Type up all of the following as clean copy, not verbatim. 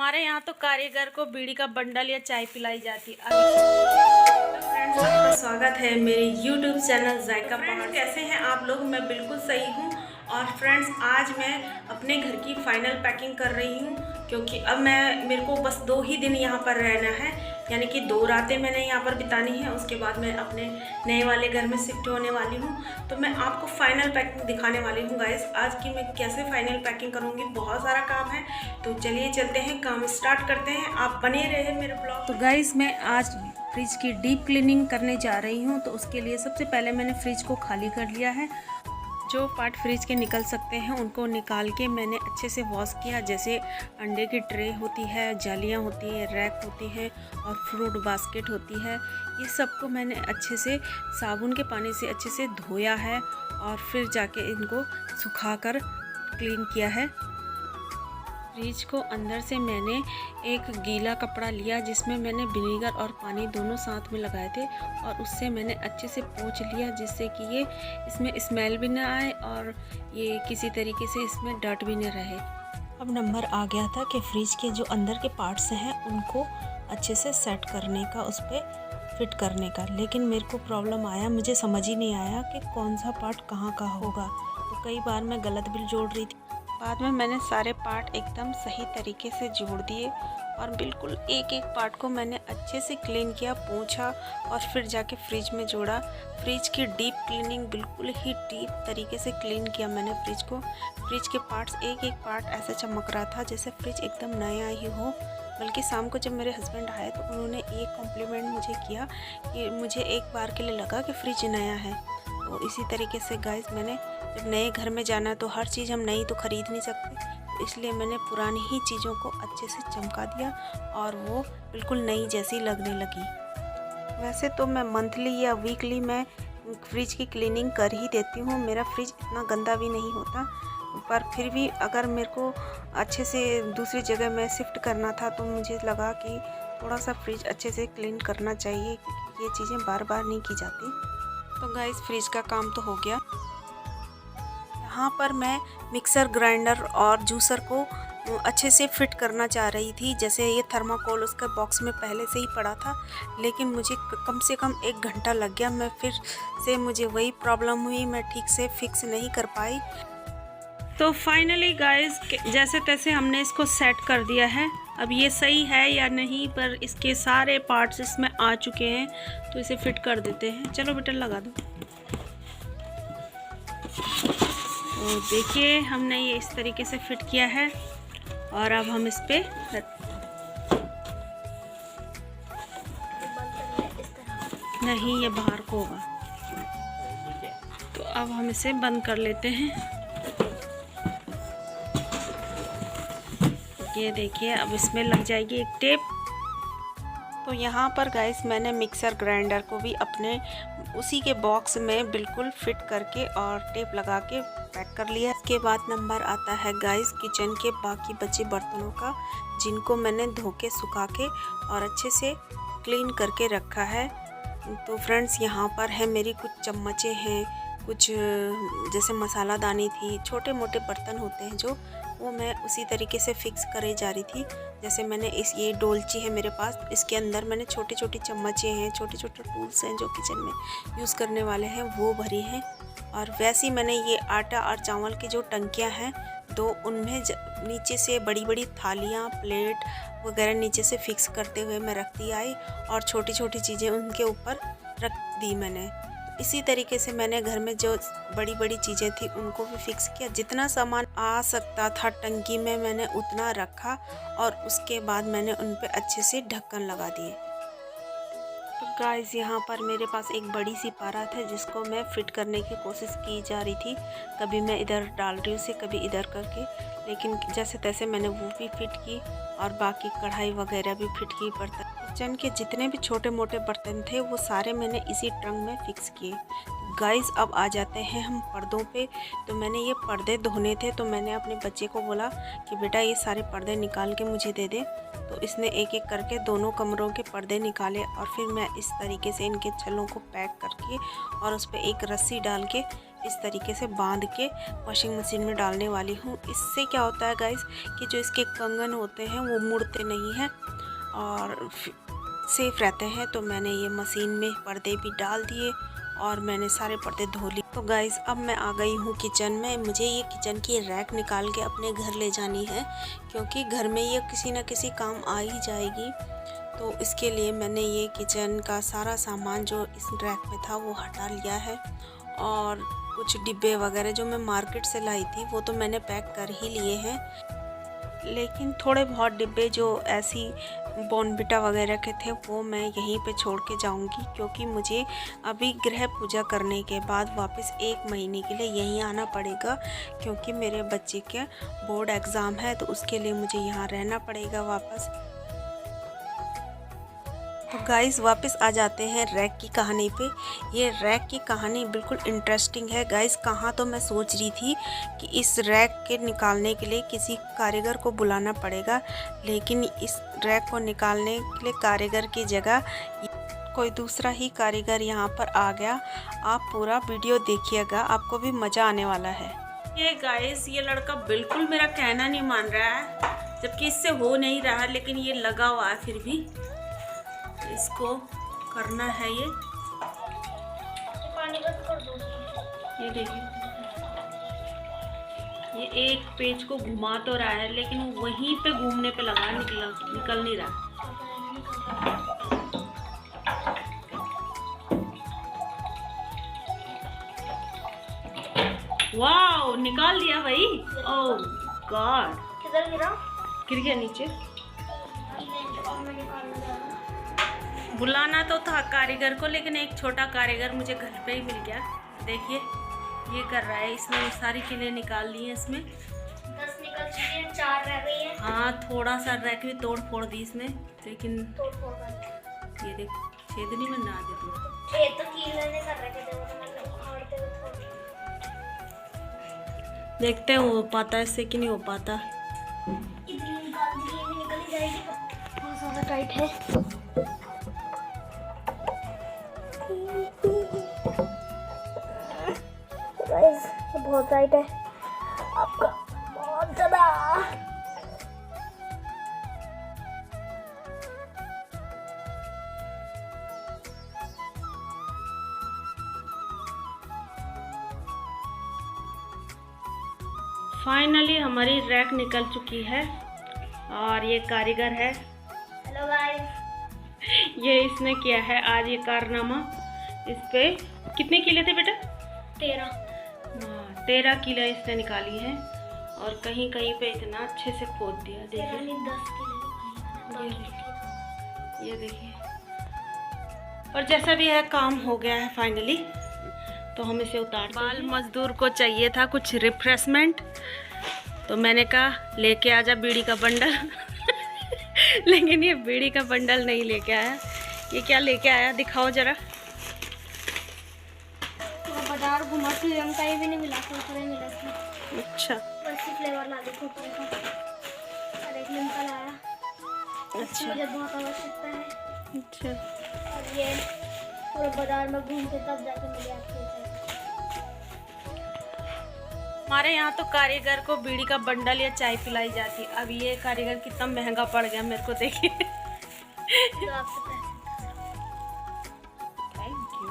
हमारे यहाँ तो कारीगर को बीड़ी का बंडल या चाय पिलाई जाती है। तो फ्रेंड्स, आपका स्वागत है मेरे YouTube चैनल जायका पहाड़। कैसे हैं आप लोग? मैं बिल्कुल सही हूँ। और फ्रेंड्स, आज मैं अपने घर की फाइनल पैकिंग कर रही हूँ, क्योंकि अब मेरे को बस 2 ही दिन यहाँ पर रहना है, यानी कि 2 रातें मैंने यहाँ पर बितानी है। उसके बाद मैं अपने नए वाले घर में शिफ्ट होने वाली हूँ। तो मैं आपको फाइनल पैकिंग दिखाने वाली हूँ गाइस, आज की मैं कैसे फाइनल पैकिंग करूँगी। बहुत सारा काम है, तो चलिए चलते हैं, काम स्टार्ट करते हैं। आप बने रहे मेरे ब्लॉग। तो गाइस, मैं आज फ्रिज की डीप क्लीनिंग करने जा रही हूँ। तो उसके लिए सबसे पहले मैंने फ्रिज को खाली कर लिया है। जो पार्ट फ्रिज के निकल सकते हैं उनको निकाल के मैंने अच्छे से वॉश किया। जैसे अंडे की ट्रे होती है, जालियाँ होती हैं, रैक होती हैं और फ्रूट बास्केट होती है, ये सबको मैंने अच्छे से साबुन के पानी से अच्छे से धोया है और फिर जाके इनको सुखाकर क्लीन किया है। फ्रिज को अंदर से मैंने एक गीला कपड़ा लिया, जिसमें मैंने विनेगर और पानी दोनों साथ में लगाए थे और उससे मैंने अच्छे से पोंछ लिया, जिससे कि ये इसमें स्मेल भी ना आए और ये किसी तरीके से इसमें डर्ट भी ना रहे। अब नंबर आ गया था कि फ्रिज के जो अंदर के पार्ट्स हैं उनको अच्छे से सेट करने का, उस पर फिट करने का। लेकिन मेरे को प्रॉब्लम आया, मुझे समझ ही नहीं आया कि कौन सा पार्ट कहाँ का होगा। तो कई बार मैं गलत भी जोड़ रही थी। बाद में मैंने सारे पार्ट एकदम सही तरीके से जोड़ दिए और बिल्कुल एक एक पार्ट को मैंने अच्छे से क्लीन किया, पोंछा और फिर जाके फ्रिज में जोड़ा। फ्रिज की डीप क्लीनिंग, बिल्कुल ही डीप तरीके से क्लीन किया मैंने फ्रिज को। फ्रिज के पार्ट्स, एक एक पार्ट ऐसा चमक रहा था जैसे फ्रिज एकदम नया ही हो। बल्कि शाम को जब मेरे हस्बैंड आए तो उन्होंने एक कॉम्प्लीमेंट मुझे किया कि मुझे एक बार के लिए लगा कि फ्रिज नया है। तो इसी तरीके से गाइस, मैंने जब नए घर में जाना तो हर चीज़ हम नई तो ख़रीद नहीं सकते, तो इसलिए मैंने पुरानी ही चीज़ों को अच्छे से चमका दिया और वो बिल्कुल नई जैसी लगने लगी। वैसे तो मैं मंथली या वीकली मैं फ्रिज की क्लीनिंग कर ही देती हूँ। मेरा फ्रिज इतना गंदा भी नहीं होता, पर फिर भी अगर मेरे को अच्छे से दूसरी जगह में शिफ्ट करना था तो मुझे लगा कि थोड़ा सा फ्रिज अच्छे से क्लीन करना चाहिए, क्योंकि ये चीज़ें बार बार नहीं की जाती। तो गाइस, फ्रिज का काम तो हो गया। यहाँ पर मैं मिक्सर ग्राइंडर और जूसर को अच्छे से फिट करना चाह रही थी। जैसे ये थर्माकोल उसका बॉक्स में पहले से ही पड़ा था, लेकिन मुझे कम से कम 1 घंटा लग गया। मैं फिर से मुझे वही प्रॉब्लम हुई, मैं ठीक से फिक्स नहीं कर पाई। तो फाइनली गाइस, जैसे तैसे हमने इसको सेट कर दिया है। अब ये सही है या नहीं, पर इसके सारे पार्ट्स इसमें आ चुके हैं, तो इसे फिट कर देते हैं। चलो बेटा, लगा दो। तो देखिए, हमने ये इस तरीके से फिट किया है और अब हम इस पे नहीं, ये बाहर को होगा। तो अब हम इसे बंद कर लेते हैं। ये देखिए, अब इसमें लग जाएगी एक टेप। तो यहाँ पर गाइस, मैंने मिक्सर ग्राइंडर को भी अपने उसी के बॉक्स में बिल्कुल फिट करके और टेप लगा के पैक कर लिया। इसके बाद नंबर आता है गाइस किचन के बाकी बचे बर्तनों का, जिनको मैंने धो के, सुखा के और अच्छे से क्लीन करके रखा है। तो फ्रेंड्स, यहाँ पर है मेरी कुछ चम्मचें हैं, कुछ जैसे मसाला दानी थी, छोटे मोटे बर्तन होते हैं जो, वो मैं उसी तरीके से फिक्स करे जा रही थी। जैसे मैंने ये डोलची है मेरे पास, इसके अंदर मैंने छोटी छोटी चम्मचें हैं, छोटे छोटे टूल्स हैं जो किचन में यूज़ करने वाले हैं, वो भरी हैं। और वैसे ही मैंने ये आटा और चावल की जो टंकियां हैं 2, उनमें नीचे से बड़ी बड़ी थालियां, प्लेट वगैरह नीचे से फिक्स करते हुए मैं रखती आई और छोटी छोटी चीज़ें उनके ऊपर रख दी मैंने। इसी तरीके से मैंने घर में जो बड़ी बड़ी चीज़ें थी उनको भी फिक्स किया। जितना सामान आ सकता था टंकी में, मैंने उतना रखा और उसके बाद मैंने उन पे अच्छे से ढक्कन लगा दिए। तो गाइस, यहाँ पर मेरे पास एक बड़ी सी पारात है जिसको मैं फिट करने की कोशिश की जा रही थी। कभी मैं इधर डाल रही हूँ, कभी इधर करके, लेकिन जैसे तैसे मैंने वो भी फिट की और बाकी कढ़ाई वगैरह भी फिट की। बर्तन, किचन के जितने भी छोटे मोटे बर्तन थे वो सारे मैंने इसी ट्रंक में फिक्स किए। गाइस, अब आ जाते हैं हम पर्दों पे। तो मैंने ये पर्दे धोने थे, तो मैंने अपने बच्चे को बोला कि बेटा ये सारे पर्दे निकाल के मुझे दे दे। तो इसने एक एक करके दोनों कमरों के पर्दे निकाले और फिर मैं इस तरीके से इनके छल्लों को पैक करके और उस पर एक रस्सी डाल के इस तरीके से बांध के वॉशिंग मशीन में डालने वाली हूँ। इससे क्या होता है गाइस कि जो इसके कंगन होते हैं वो मुड़ते नहीं हैं और सेफ रहते हैं। तो मैंने ये मशीन में पर्दे भी डाल दिए और मैंने सारे पर्दे धो लिए। तो गाइस अब मैं आ गई हूँ किचन में। मुझे ये किचन की रैक निकाल के अपने घर ले जानी है, क्योंकि घर में ये किसी न किसी काम आ ही जाएगी। तो इसके लिए मैंने ये किचन का सारा सामान जो इस रैक में था वो हटा लिया है, और कुछ डिब्बे वगैरह जो मैं मार्केट से लाई थी वो तो मैंने पैक कर ही लिए हैं, लेकिन थोड़े बहुत डिब्बे जो ऐसी बॉर्नविटा वगैरह के थे वो मैं यहीं पे छोड़ के जाऊंगी, क्योंकि मुझे अभी गृह पूजा करने के बाद वापस 1 महीने के लिए यहीं आना पड़ेगा, क्योंकि मेरे बच्चे के बोर्ड एग्ज़ाम है। तो उसके लिए मुझे यहाँ रहना पड़ेगा वापस। तो गाइस वापस आ जाते हैं रैक की कहानी पे। ये रैक की कहानी बिल्कुल इंटरेस्टिंग है गाइस। कहाँ तो मैं सोच रही थी कि इस रैक के निकालने के लिए किसी कारीगर को बुलाना पड़ेगा, लेकिन इस रैक को निकालने के लिए कारीगर की जगह कोई दूसरा ही कारीगर यहाँ पर आ गया। आप पूरा वीडियो देखिएगा, आपको भी मज़ा आने वाला है। ये गाइस ये लड़का बिल्कुल मेरा कहना नहीं मान रहा है, जबकि इससे हो नहीं रहा, लेकिन ये लगा हुआ है फिर भी। इसको करना है ये पानी बंद कर दो। ये देखिए ये एक पेज को घुमा तो रहा है, लेकिन वो वहीं पे घूमने पे लगा, निकल नहीं रहा। वाओ निकाल दिया भाई। ओह गॉड, किधर गिरा? गिर गया नीचे। बुलाना तो था कारीगर को, लेकिन एक छोटा कारीगर मुझे घर पे ही मिल गया। देखिए ये कर रहा है, इसने सारी किले निकाल ली हैं। इसमें 10 निकल चुकी हैं, 4 रह गई हैं। हाँ थोड़ा सा रैक भी तोड़ फोड़ दी इसने, लेकिन तोड़ फोड़ कर ये देख छेद नहीं बना दे तू। छेद तो कीले ने कर रखे थे, वो तो मतलब उखाड़ते हुए छोड़। देखते हैं हो पाता है इससे कि नहीं हो पाता। इतनी निकाल दी, ये भी निकल ही जाएगी। बहुत ज़्यादा टाइट है। गाइस बहुत टाइट है आपका, बहुत ज़्यादा। फाइनली हमारी रैक निकल चुकी है, और ये कारीगर है। हेलो गाइस, ये इसने किया है आज ये कारनामा। इस पे कितने किले थे बेटा? 13 किले इसने निकाली है, और कहीं कहीं पे इतना अच्छे से खोद दिया। देखिए 10 किलो। ये देखिए, और जैसा भी है काम हो गया है फाइनली। तो हम इसे उतार, बाल मजदूर को चाहिए था कुछ रिफ्रेशमेंट, तो मैंने कहा लेके आजा बीड़ी का बंडल लेकिन ये बीड़ी का बंडल नहीं लेके आया। ये क्या लेके आया दिखाओ जरा। बाजार घुमा के हम कहीं भी नहीं मिला, कुरकुरे मिला था। अच्छा बस फ्लेवर ला दे कुरकुरे का, और एक लिम्का लाया। अच्छा मुझे बहुत आवश्यकता है। अच्छा, और ये पूरे बाजार में घूम के तब जाके मिले आपके। हमारे यहाँ तो कारीगर को बीड़ी का बंडल या चाय पिलाई जाती। अब ये कारीगर कितना महंगा पड़ गया मेरे को, देखिए। तो आपसे पैसे। Thank you.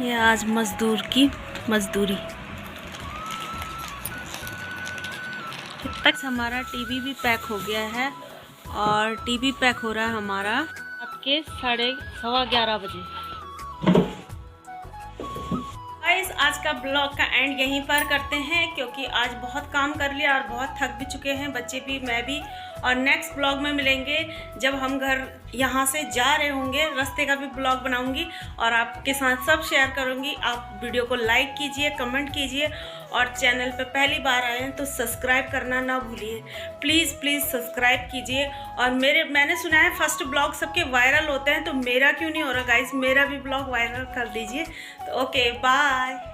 ये आज मजदूर की मजदूरी। तक हमारा टीवी भी पैक हो गया है, और टीवी पैक हो रहा है हमारा रात के 11:15 बजे। गाइस आज का ब्लॉग का एंड यहीं पर करते हैं, क्योंकि आज बहुत काम कर लिया और बहुत थक भी चुके हैं, बच्चे भी मैं भी। और नेक्स्ट ब्लॉग में मिलेंगे जब हम घर यहाँ से जा रहे होंगे। रास्ते का भी ब्लॉग बनाऊंगी और आपके साथ सब शेयर करूंगी। आप वीडियो को लाइक कीजिए, कमेंट कीजिए, और चैनल पे पहली बार आए हैं तो सब्सक्राइब करना ना भूलिए। प्लीज़ प्लीज़ सब्सक्राइब कीजिए। और मैंने सुना है फर्स्ट ब्लॉग सबके वायरल होते हैं, तो मेरा क्यों नहीं हो रहा गाइस? मेरा भी ब्लॉग वायरल कर दीजिए। तो ओके बाय।